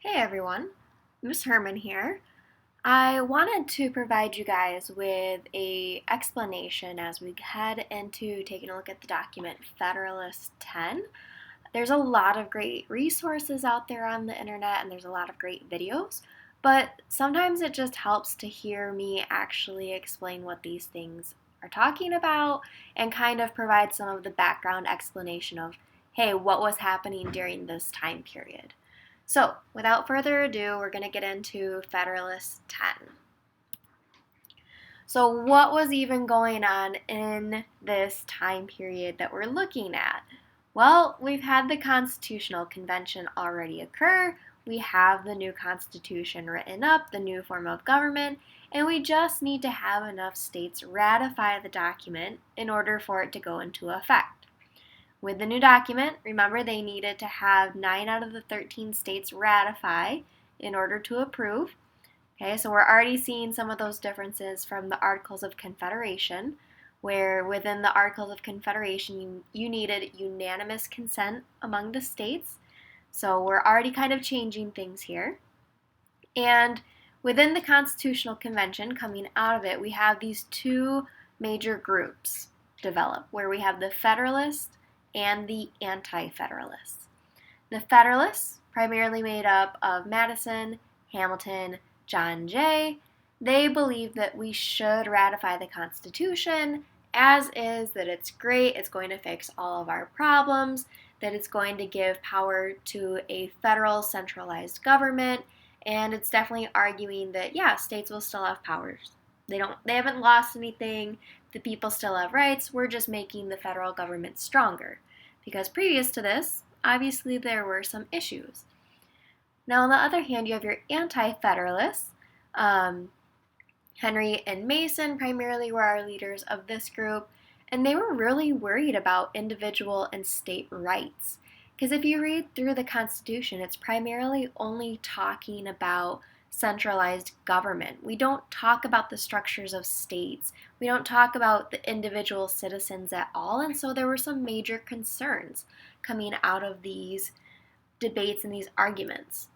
Hey everyone, Miss Herman here. I wanted to provide you guys with a explanation as we head into taking a look at the document Federalist 10. There's a lot of great resources out there on the internet and there's a lot of great videos, but sometimes it just helps to hear me actually explain what these things are talking about and kind of provide some of the background explanation of, hey, what was happening during this time period. So, without further ado, we're going to get into Federalist 10. So, what was even going on in this time period that we're looking at? Well, we've had the Constitutional Convention already occur, we have the new Constitution written up, the new form of government, and we just need to have enough states ratify the document in order for it to go into effect. With the new document, remember they needed to have 9 out of the 13 states ratify in order to approve. Okay, so we're already seeing some of those differences from the Articles of Confederation, where within the Articles of Confederation you needed unanimous consent among the states. So we're already kind of changing things here. And within the Constitutional Convention, coming out of it, we have these two major groups develop, where we have the Federalists and the Anti-Federalists. The Federalists, primarily made up of Madison, Hamilton, John Jay, they believe that we should ratify the Constitution as is, that it's great, it's going to fix all of our problems, that it's going to give power to a federal centralized government, and it's definitely arguing that, yeah, states will still have powers. They haven't lost anything, the people still have rights, we're just making the federal government stronger. Because previous to this, obviously there were some issues. Now, on the other hand, you have your anti-federalists. Henry and Mason primarily were our leaders of this group, and they were really worried about individual and state rights. Because if you read through the Constitution, it's primarily only talking about centralized government. We don't talk about the structures of states. We don't talk about the individual citizens at all, and so there were some major concerns coming out of these debates and these arguments.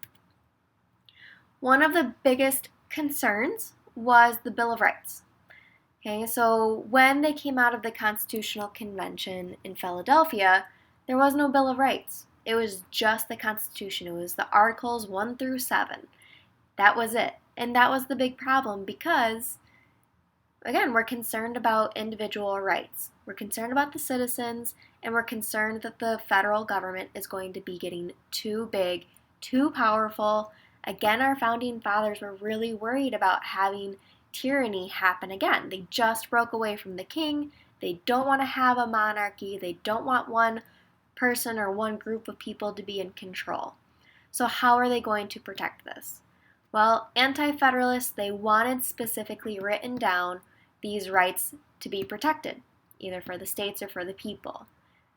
One of the biggest concerns was the Bill of Rights. Okay, so when they came out of the Constitutional Convention in Philadelphia, there was no Bill of Rights. It was just the Constitution. It was the Articles 1 through 7. That was it. And that was the big problem because, again, we're concerned about individual rights. We're concerned about the citizens, and we're concerned that the federal government is going to be getting too big, too powerful. Again, our founding fathers were really worried about having tyranny happen again. They just broke away from the king. They don't want to have a monarchy. They don't want one person or one group of people to be in control. So how are they going to protect this? Well, anti-federalists, they wanted specifically written down these rights to be protected, either for the states or for the people.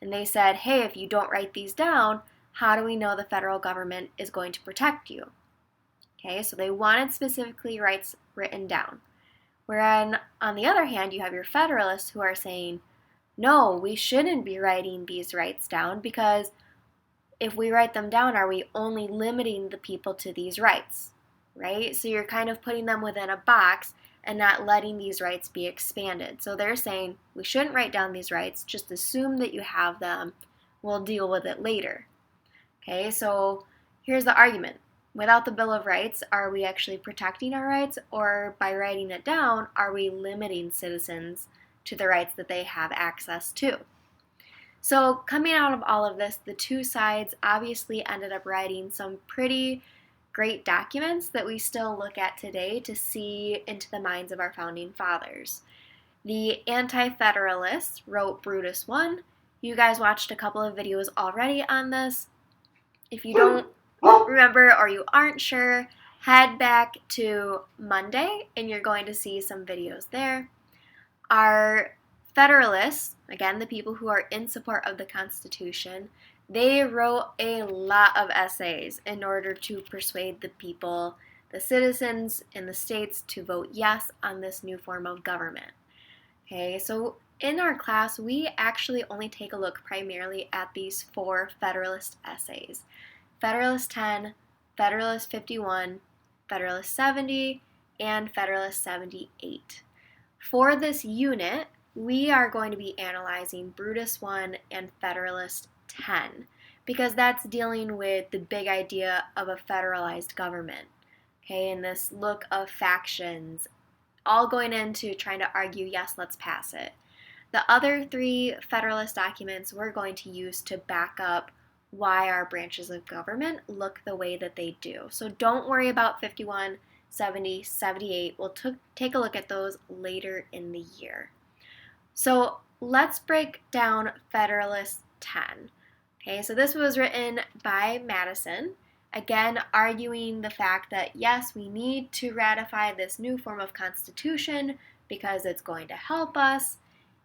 And they said, hey, if you don't write these down, how do we know the federal government is going to protect you? Okay, so they wanted specifically rights written down. Whereas on the other hand, you have your federalists who are saying, no, we shouldn't be writing these rights down because if we write them down, are we only limiting the people to these rights? Right? So you're kind of putting them within a box and not letting these rights be expanded. So they're saying we shouldn't write down these rights, just assume that you have them, we'll deal with it later. Okay, so here's the argument. Without the Bill of Rights, are we actually protecting our rights, or by writing it down, are we limiting citizens to the rights that they have access to? So coming out of all of this, the two sides obviously ended up writing some pretty great documents that we still look at today to see into the minds of our founding fathers. The Anti-Federalists wrote Brutus I. You guys watched a couple of videos already on this. If you don't remember or you aren't sure, head back to Monday and you're going to see some videos there. Our Federalists, again, the people who are in support of the Constitution, they wrote a lot of essays in order to persuade the people, the citizens in the states, to vote yes on this new form of government. Okay, so in our class, we actually only take a look primarily at these 4 Federalist essays. Federalist 10, Federalist 51, Federalist 70, and Federalist 78. For this unit, we are going to be analyzing Brutus 1 and Federalist 10 because that's dealing with the big idea of a federalized government. Okay, and this look of factions, all going into trying to argue, yes, let's pass it. The other three Federalist documents we're going to use to back up why our branches of government look the way that they do. So don't worry about 51, 70, 78. We'll take a look at those later in the year. So let's break down Federalist 10. Okay, so this was written by Madison, again arguing the fact that yes, we need to ratify this new form of constitution because it's going to help us.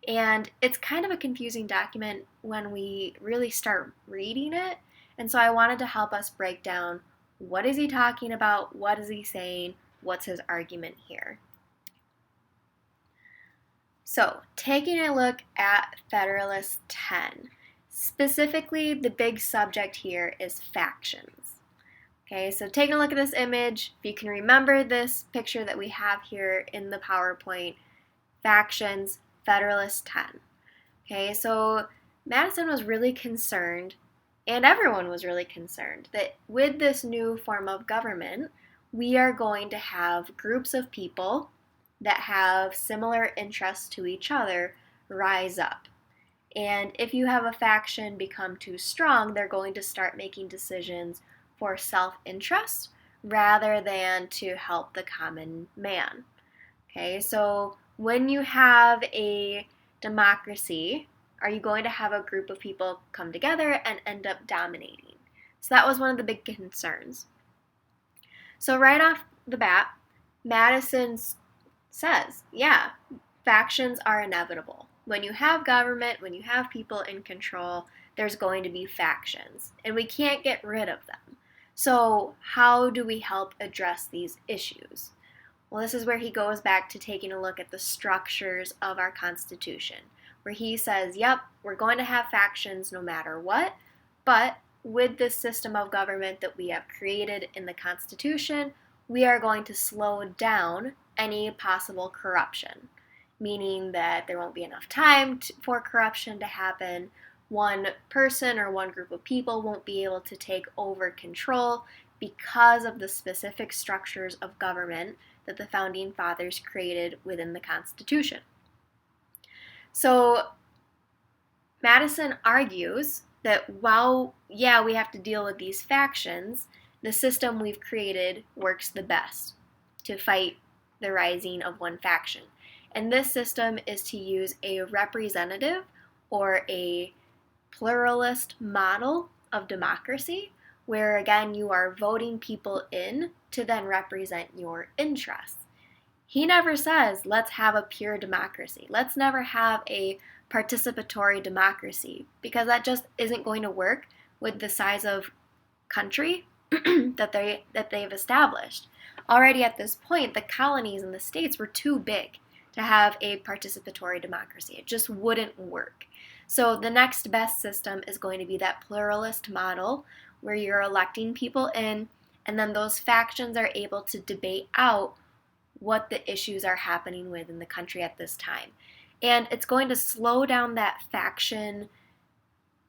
And it's kind of a confusing document when we really start reading it. And so I wanted to help us break down what is he talking about, what is he saying, what's his argument here. So taking a look at Federalist 10, specifically the big subject here is factions. Okay, so taking a look at this image, if you can remember this picture that we have here in the PowerPoint, factions, Federalist 10. Okay, so Madison was really concerned, and everyone was really concerned, that with this new form of government, we are going to have groups of people that have similar interests to each other rise up. And if you have a faction become too strong, they're going to start making decisions for self-interest rather than to help the common man. Okay, so when you have a democracy, are you going to have a group of people come together and end up dominating? So that was one of the big concerns. So right off the bat, Madison says, yeah, factions are inevitable. When you have government, when you have people in control, there's going to be factions, and we can't get rid of them. So how do we help address these issues? Well, this is where he goes back to taking a look at the structures of our Constitution, where he says, yep, we're going to have factions no matter what, but with this system of government that we have created in the Constitution, we are going to slow down any possible corruption, meaning that there won't be enough time for corruption to happen. One person or one group of people won't be able to take over control because of the specific structures of government that the Founding Fathers created within the Constitution. So Madison argues that while, yeah, we have to deal with these factions, the system we've created works the best to fight the rising of one faction. And this system is to use a representative or a pluralist model of democracy, where again you are voting people in to then represent your interests. He never says, let's have a pure democracy. Let's never have a participatory democracy, because that just isn't going to work with the size of country that they've established. Already at this point, the colonies and the states were too big to have a participatory democracy. It just wouldn't work. So the next best system is going to be that pluralist model where you're electing people in, and then those factions are able to debate out what the issues are happening within the country at this time. And it's going to slow down that faction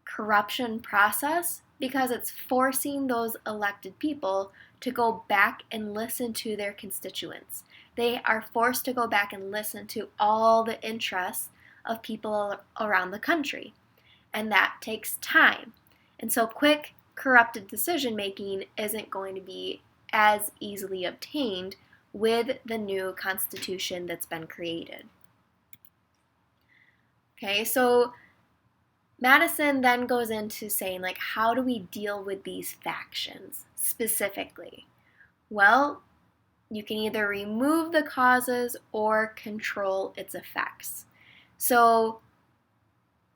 corruption process because it's forcing those elected people to go back and listen to their constituents. They are forced to go back and listen to all the interests of people around the country. And that takes time. And so quick, corrupted decision making isn't going to be as easily obtained with the new constitution that's been created. Okay, so Madison then goes into saying, like, how do we deal with these factions specifically? Well, you can either remove the causes or control its effects. So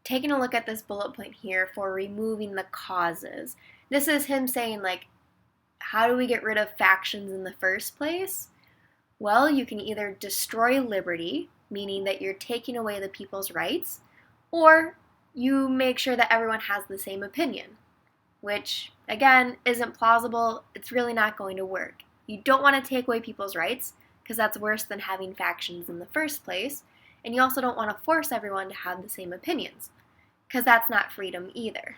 taking a look at this bullet point here for removing the causes, this is him saying, like, how do we get rid of factions in the first place? Well, you can either destroy liberty, meaning that you're taking away the people's rights, or you make sure that everyone has the same opinion. which, again, isn't plausible. It's really not going to work. You don't want to take away people's rights, because that's worse than having factions in the first place. And you also don't want to force everyone to have the same opinions, because that's not freedom either.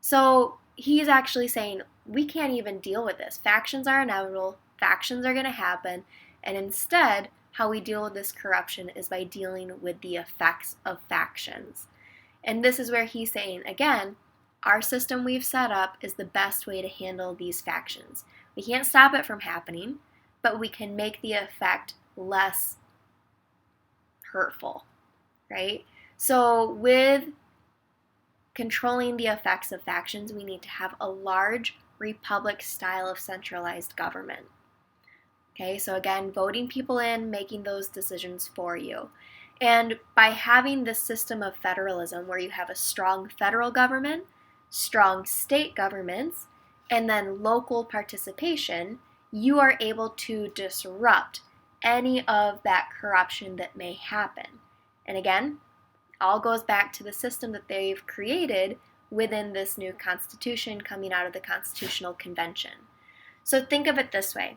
So he's actually saying, we can't even deal with this. Factions are inevitable, factions are going to happen, and instead, how we deal with this corruption is by dealing with the effects of factions. And this is where he's saying, again, our system we've set up is the best way to handle these factions. We can't stop it from happening, but we can make the effect less hurtful, right? So with controlling the effects of factions, we need to have a large republic style of centralized government. Okay, so again, voting people in, making those decisions for you. And by having this system of federalism where you have a strong federal government, strong state governments, and then local participation, you are able to disrupt any of that corruption that may happen. And again, all goes back to the system that they've created within this new constitution coming out of the Constitutional Convention. So think of it this way.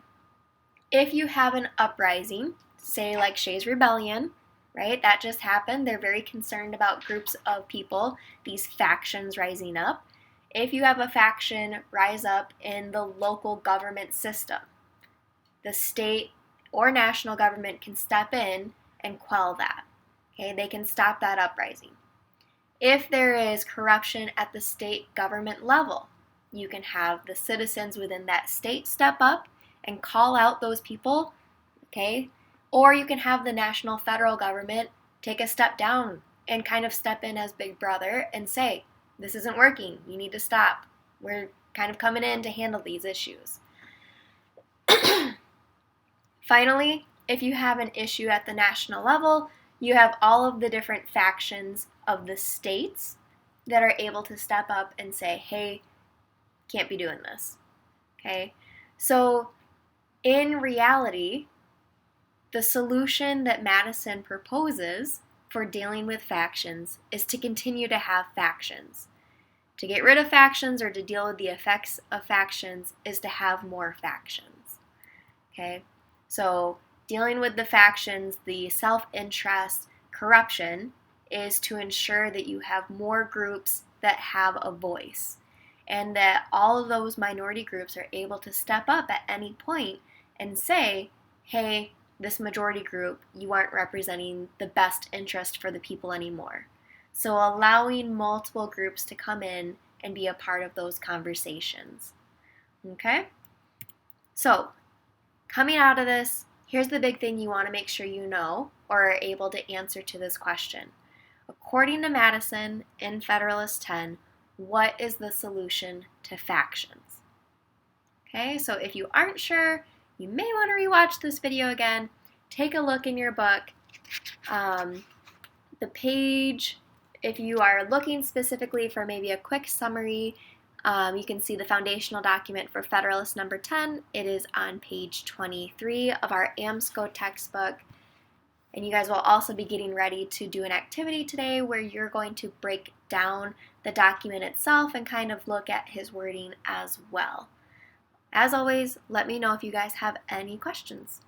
If you have an uprising, say like Shays Rebellion, right? That just happened. They're very concerned about groups of people, these factions rising up. If you have a faction rise up in the local government system, the state or national government can step in and quell that. Okay, they can stop that uprising. If there is corruption at the state government level, you can have the citizens within that state step up and call out those people, okay? Or you can have the national federal government take a step down and kind of step in as big brother and say, this isn't working, you need to stop. We're kind of coming in to handle these issues. Finally, if you have an issue at the national level, you have all of the different factions of the states that are able to step up and say, hey, can't be doing this, okay? So in reality, the solution that Madison proposes for dealing with factions is to continue to have factions. To get rid of factions or to deal with the effects of factions is to have more factions. Okay? So dealing with the factions, the self-interest, corruption, is to ensure that you have more groups that have a voice and that all of those minority groups are able to step up at any point and say, hey, this majority group, you aren't representing the best interest for the people anymore. So allowing multiple groups to come in and be a part of those conversations. Okay? So, coming out of this, here's the big thing you want to make sure you know or are able to answer to this question. According to Madison in Federalist 10, what is the solution to factions? Okay, so if you aren't sure, you may want to rewatch this video again. Take a look in your book. The page, if you are looking specifically for maybe a quick summary, you can see the foundational document for Federalist number 10. It is on page 23 of our AMSCO textbook. And you guys will also be getting ready to do an activity today where you're going to break down the document itself and kind of look at his wording as well. As always, let me know if you guys have any questions.